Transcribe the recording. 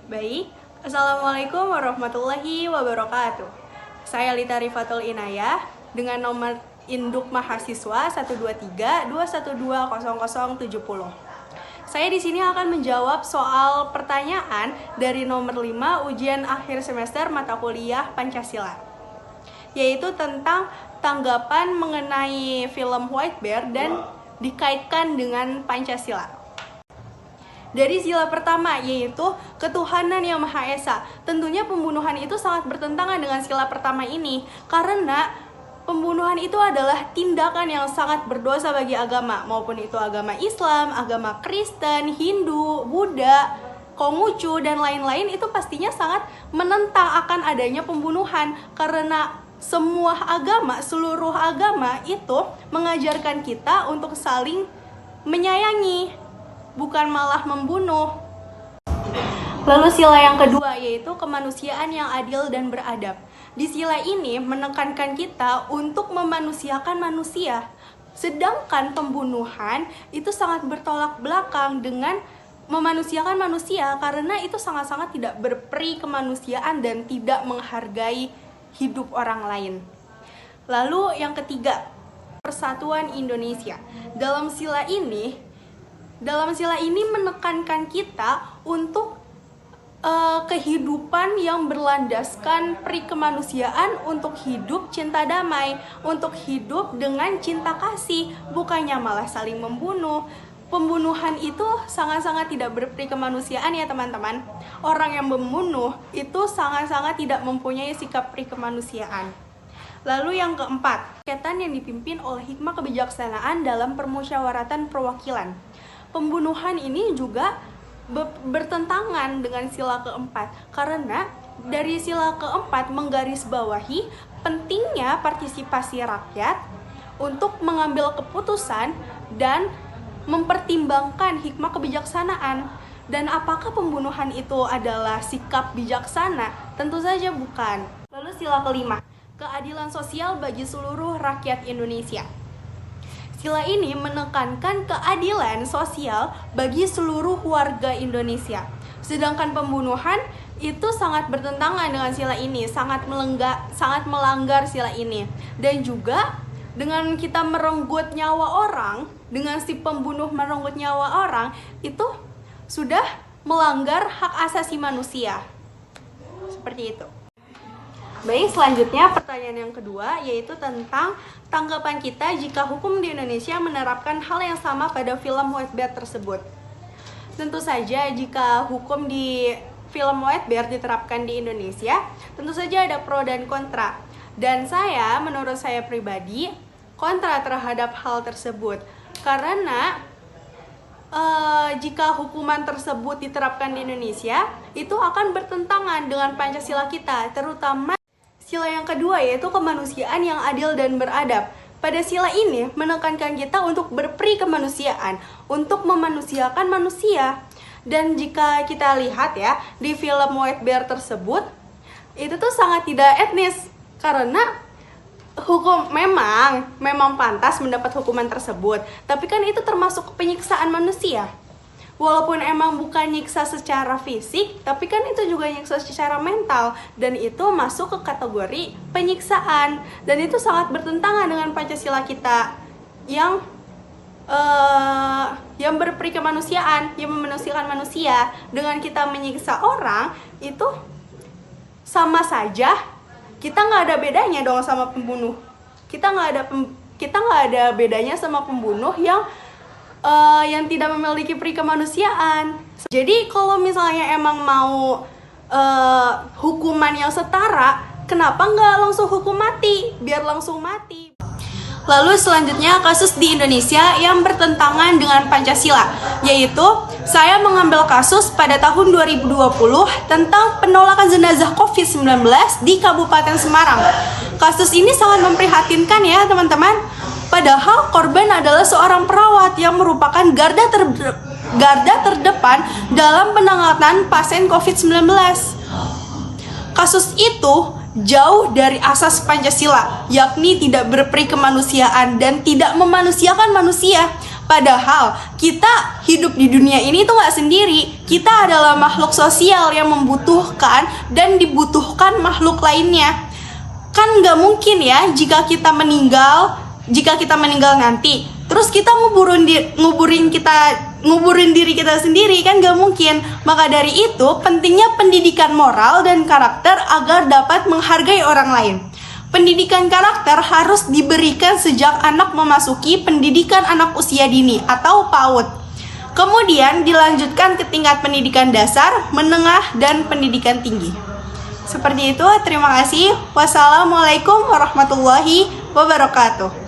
Baik, Assalamualaikum warahmatullahi wabarakatuh. Saya Lita Rifatul Inayah dengan nomor induk mahasiswa 12321200070. Saya di sini akan menjawab soal pertanyaan dari nomor 5 ujian akhir semester mata kuliah Pancasila, yaitu tentang tanggapan mengenai film White Bear dan dikaitkan dengan Pancasila. Dari sila pertama, yaitu ketuhanan yang Maha Esa. Tentunya pembunuhan itu sangat bertentangan dengan sila pertama ini, karena pembunuhan itu adalah tindakan yang sangat berdosa bagi agama, maupun itu agama Islam, agama Kristen, Hindu, Buddha, Konghucu, dan lain-lain. Itu pastinya sangat menentang akan adanya pembunuhan, karena semua agama, seluruh agama itu mengajarkan kita untuk saling menyayangi, bukan malah membunuh. Lalu sila yang kedua, yaitu kemanusiaan yang adil dan beradab. Di sila ini menekankan kita untuk memanusiakan manusia, sedangkan pembunuhan itu sangat bertolak belakang dengan memanusiakan manusia, karena itu sangat-sangat tidak berperi kemanusiaan dan tidak menghargai hidup orang lain. Lalu yang ketiga, persatuan Indonesia. Dalam sila ini menekankan kita untuk kehidupan yang berlandaskan peri kemanusiaan, untuk hidup cinta damai, untuk hidup dengan cinta kasih, bukannya malah saling membunuh. Pembunuhan itu sangat-sangat tidak berperi kemanusiaan ya teman-teman. Orang yang membunuh itu sangat-sangat tidak mempunyai sikap peri kemanusiaan. Lalu yang keempat, kegiatan yang dipimpin oleh hikmah kebijaksanaan dalam permusyawaratan perwakilan. Pembunuhan ini juga bertentangan dengan sila keempat, karena dari sila keempat menggarisbawahi pentingnya partisipasi rakyat untuk mengambil keputusan dan mempertimbangkan hikmah kebijaksanaan. Dan apakah pembunuhan itu adalah sikap bijaksana? Tentu saja bukan. Lalu sila kelima, keadilan sosial bagi seluruh rakyat Indonesia. Sila ini menekankan keadilan sosial bagi seluruh warga Indonesia. Sedangkan pembunuhan itu sangat bertentangan dengan sila ini, sangat melanggar sila ini. Dan juga dengan kita merenggut nyawa orang, dengan si pembunuh merenggut nyawa orang, itu sudah melanggar hak asasi manusia. Seperti itu. Baik, selanjutnya pertanyaan yang kedua, yaitu tentang tanggapan kita jika hukum di Indonesia menerapkan hal yang sama pada film White Bear tersebut. Tentu saja jika hukum di film White Bear diterapkan di Indonesia, tentu saja ada pro dan kontra. Dan menurut saya pribadi, kontra terhadap hal tersebut. Karena jika hukuman tersebut diterapkan di Indonesia, itu akan bertentangan dengan Pancasila kita, terutama sila yang kedua, yaitu kemanusiaan yang adil dan beradab. Pada sila ini menekankan kita untuk berperi kemanusiaan, untuk memanusiakan manusia. Dan jika kita lihat ya, di film White Bear tersebut, itu tuh sangat tidak etnis, karena hukum memang pantas mendapat hukuman tersebut, tapi kan itu termasuk penyiksaan manusia. Walaupun emang bukan nyiksa secara fisik, tapi kan itu juga nyiksa secara mental, dan itu masuk ke kategori penyiksaan. Dan itu sangat bertentangan dengan Pancasila kita yang berperi kemanusiaan, yang memanusiakan manusia. Dengan kita menyiksa orang, itu sama saja kita nggak ada bedanya dong sama pembunuh. Kita nggak ada bedanya sama pembunuh yang tidak memiliki peri kemanusiaan. Jadi kalau misalnya emang mau hukuman yang setara, kenapa nggak langsung hukum mati? Biar langsung mati. Lalu selanjutnya kasus di Indonesia yang bertentangan dengan Pancasila, yaitu saya mengambil kasus pada tahun 2020 tentang penolakan jenazah COVID-19 di Kabupaten Semarang. Kasus ini sangat memprihatinkan ya teman-teman. Padahal korban adalah seorang perawat yang merupakan garda terdepan dalam penanganan pasien COVID-19. Kasus itu jauh dari asas Pancasila, yakni tidak berperi kemanusiaan dan tidak memanusiakan manusia. Padahal kita hidup di dunia ini tuh nggak sendiri. Kita adalah makhluk sosial yang membutuhkan dan dibutuhkan makhluk lainnya. Kan nggak mungkin ya jika kita meninggal nanti, terus kita nguburin diri kita sendiri, kan nggak mungkin. Maka dari itu pentingnya pendidikan moral dan karakter agar dapat menghargai orang lain. Pendidikan karakter harus diberikan sejak anak memasuki pendidikan anak usia dini atau PAUD. Kemudian dilanjutkan ke tingkat pendidikan dasar, menengah, dan pendidikan tinggi. Seperti itu, terima kasih. Wassalamualaikum warahmatullahi wabarakatuh.